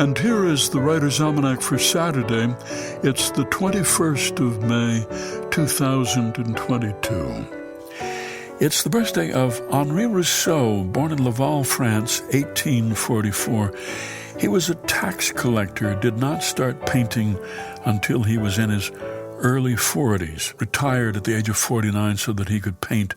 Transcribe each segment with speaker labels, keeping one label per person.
Speaker 1: And here is the Writer's Almanac for Saturday. It's the 21st of May, 2022. It's the birthday of Henri Rousseau, born in Laval, France, 1844. He was a tax collector, did not start painting until he was in his early 40s, retired at the age of 49 so that he could paint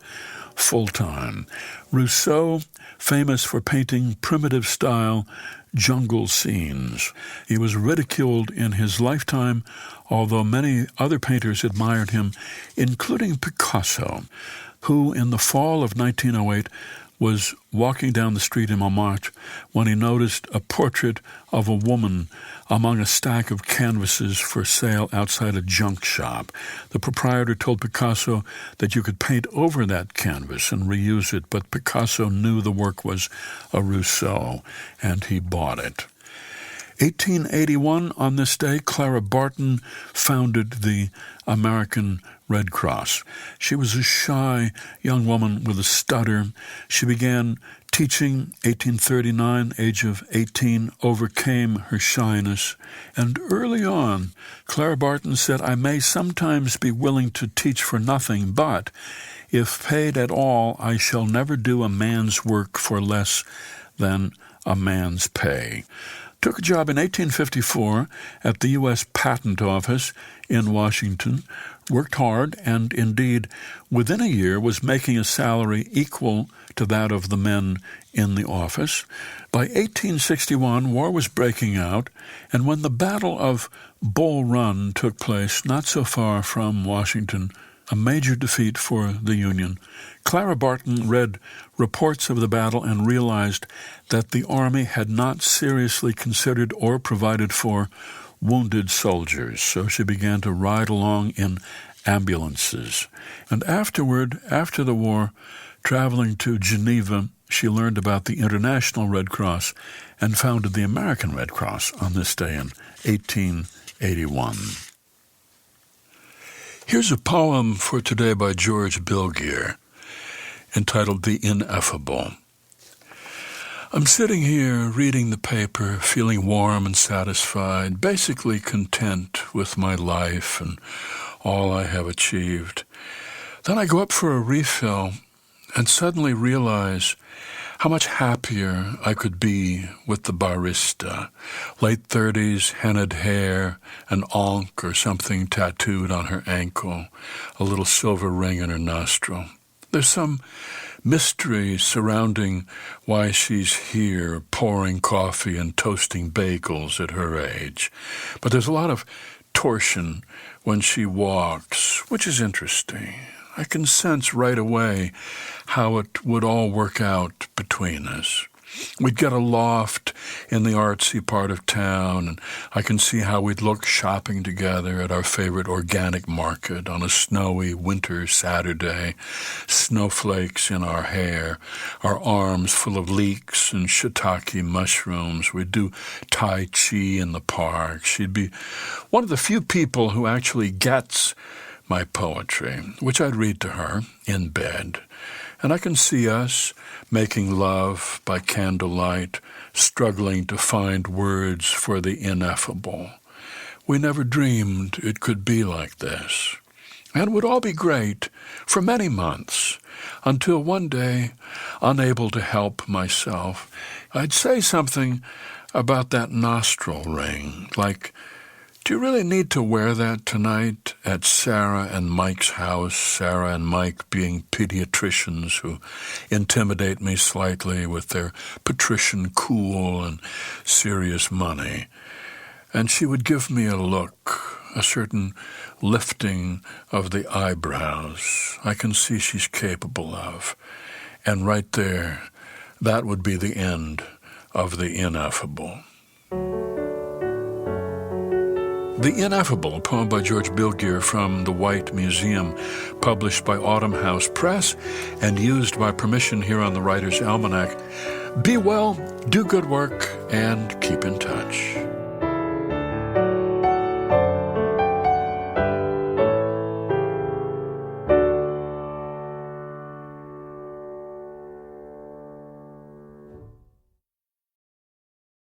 Speaker 1: full-time. Rousseau, famous for painting primitive-style jungle scenes. He was ridiculed in his lifetime, although many other painters admired him, including Picasso, who in the fall of 1908 was walking down the street in Montmartre when he noticed a portrait of a woman among a stack of canvases for sale outside a junk shop. The proprietor told Picasso that you could paint over that canvas and reuse it, but Picasso knew the work was a Rousseau, and he bought it. 1881, on this day, Clara Barton founded the American Red Cross. She was a shy young woman with a stutter. She began teaching 1839, age of 18, overcame her shyness. And early on, Clara Barton said, "I may sometimes be willing to teach for nothing, but if paid at all, I shall never do a man's work for less than a man's pay." Took a job in 1854 at the U.S. Patent Office in Washington, worked hard, and indeed, within a year was making a salary equal to that of the men in the office. By 1861, war was breaking out, and when the Battle of Bull Run took place not so far from Washington, a major defeat for the Union, Clara Barton read reports of the battle and realized that the Army had not seriously considered or provided for wounded soldiers, so she began to ride along in ambulances. And afterward, after the war, traveling to Geneva, she learned about the International Red Cross and founded the American Red Cross on this day in 1881. Here's a poem for today by George Bilgier, entitled The Ineffable. I'm sitting here reading the paper, feeling warm and satisfied, basically content with my life and all I have achieved. Then I go up for a refill and suddenly realize how much happier I could be with the barista. Late 30s, henna'd hair, an ankh or something tattooed on her ankle, a little silver ring in her nostril. There's some mystery surrounding why she's here pouring coffee and toasting bagels at her age. But there's a lot of torsion when she walks, which is interesting. I can sense right away how it would all work out between us. We'd get a loft in the artsy part of town, and I can see how we'd look shopping together at our favorite organic market on a snowy winter Saturday, snowflakes in our hair, our arms full of leeks and shiitake mushrooms. We'd do Tai Chi in the park. She'd be one of the few people who actually gets my poetry, which I'd read to her in bed. And I can see us making love by candlelight, struggling to find words for the ineffable. We never dreamed it could be like this. And it would all be great for many months, until one day, unable to help myself, I'd say something about that nostril ring, like, "Do you really need to wear that tonight at Sarah and Mike's house?" Sarah and Mike being pediatricians who intimidate me slightly with their patrician cool and serious money. And she would give me a look, a certain lifting of the eyebrows I can see she's capable of. And right there, that would be the end of the ineffable. The Ineffable, a poem by George Bilgier from the White Museum, published by Autumn House Press and used by permission here on the Writer's Almanac. Be well, do good work, and keep in touch.